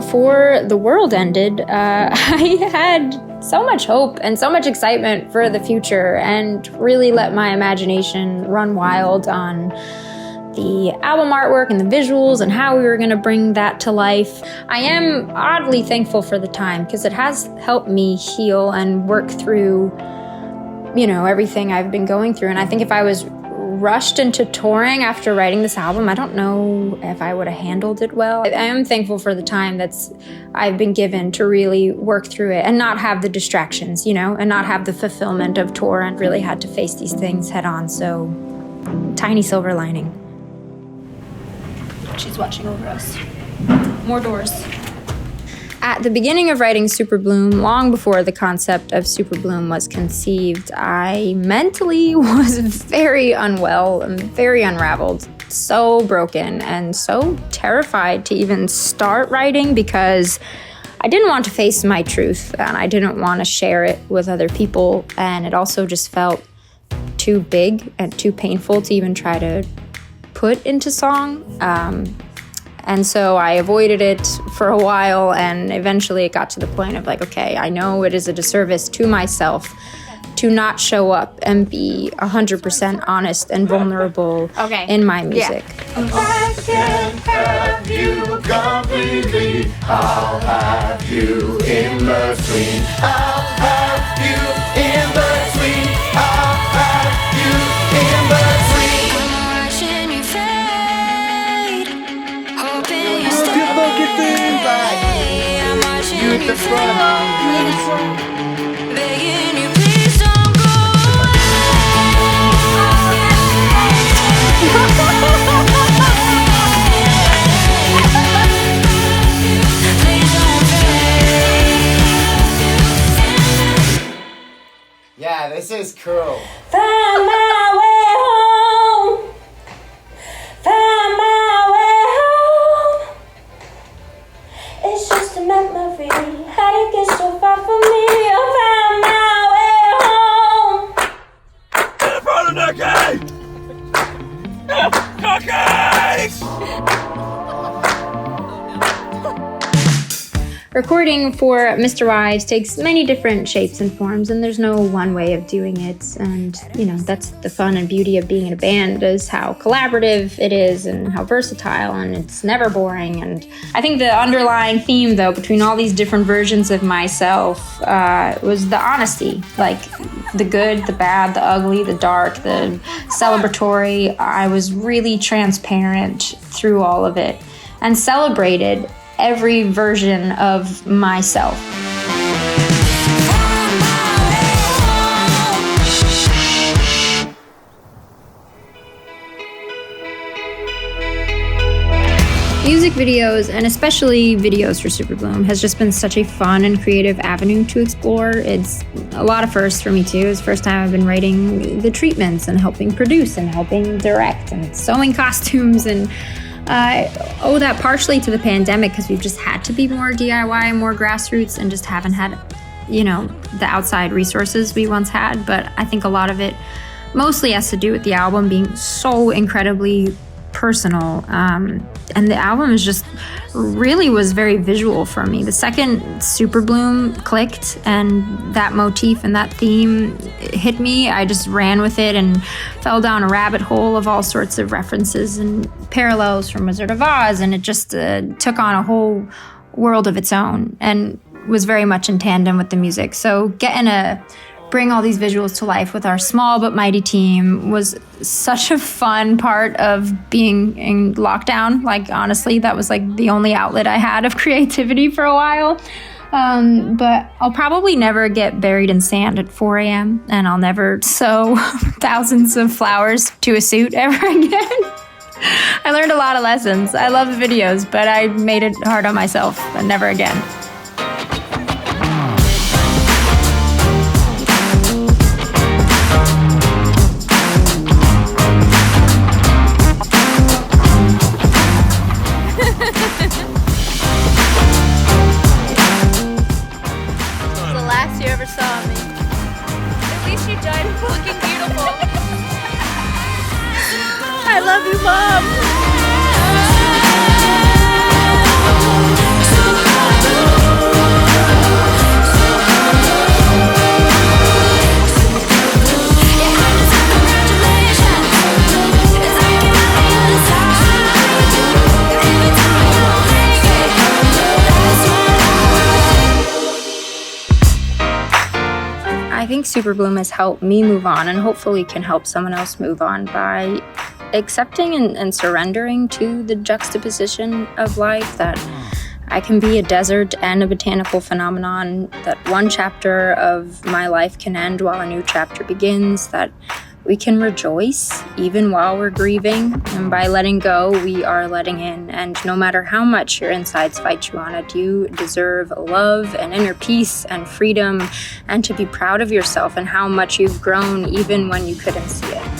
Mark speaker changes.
Speaker 1: before the world ended, I had so much hope and so much excitement for the future and really let my imagination run wild on the album artwork and the visuals and how we were going to bring that to life. I am oddly thankful for the time because it has helped me heal and work through, everything I've been going through. And I think if I was rushed into touring after writing this album, I don't know if I would have handled it well. I am thankful for the time I've been given to really work through it and not have the distractions, and not have the fulfillment of tour, and really had to face these things head on. So, tiny silver lining. She's watching over us. More doors. At the beginning of writing SUPERBLOOM, long before the concept of SUPERBLOOM was conceived, I mentally was very unwell and very unraveled, so broken and so terrified to even start writing because I didn't want to face my truth and I didn't want to share it with other people, and it also just felt too big and too painful to even try to put into song. And so I avoided it for a while, and eventually it got to the point of okay, I know it is a disservice to myself to not show up and be 100% honest and vulnerable in my music.
Speaker 2: Yeah. I can have you completely. I'll have you in between. I'll have you in between. I'll have you in between. You at the front. Begging you, please don't go away. Yeah, this is cool.
Speaker 3: Find my way home. Find my way home. It's just a memory. How you get so far from me? I found my way home.
Speaker 2: In front of the gate! Cookies!
Speaker 1: Recording for MisterWives takes many different shapes and forms, and there's no one way of doing it. And, that's the fun and beauty of being in a band, is how collaborative it is and how versatile, and it's never boring. And I think the underlying theme, though, between all these different versions of myself was the honesty, the good, the bad, the ugly, the dark, the celebratory. I was really transparent through all of it and celebrated every version of myself. Music videos, and especially videos for SUPERBLOOM, has just been such a fun and creative avenue to explore. It's a lot of firsts for me too. It's the first time I've been writing the treatments and helping produce and helping direct and sewing costumes, and I owe that partially to the pandemic because we've just had to be more DIY and more grassroots and just haven't had, the outside resources we once had. But I think a lot of it mostly has to do with the album being so incredibly personal. And the album is just really was very visual for me. The second SUPERBLOOM clicked and that motif and that theme hit me, I just ran with it and fell down a rabbit hole of all sorts of references and parallels from Wizard of Oz, and it just took on a whole world of its own and was very much in tandem with the music. So getting to bring all these visuals to life with our small but mighty team was such a fun part of being in lockdown. Honestly, that was the only outlet I had of creativity for a while. But I'll probably never get buried in sand at 4 a.m. and I'll never sew thousands of flowers to a suit ever again. I learned a lot of lessons. I love the videos, but I made it hard on myself, and never again.
Speaker 3: I love you, Mom.
Speaker 1: SUPERBLOOM has helped me move on and hopefully can help someone else move on by accepting and surrendering to the juxtaposition of life, that I can be a desert and a botanical phenomenon, that one chapter of my life can end while a new chapter begins, that we can rejoice even while we're grieving, and by letting go, we are letting in. And no matter how much your insides fight you on it, you deserve love and inner peace and freedom, and to be proud of yourself and how much you've grown even when you couldn't see it.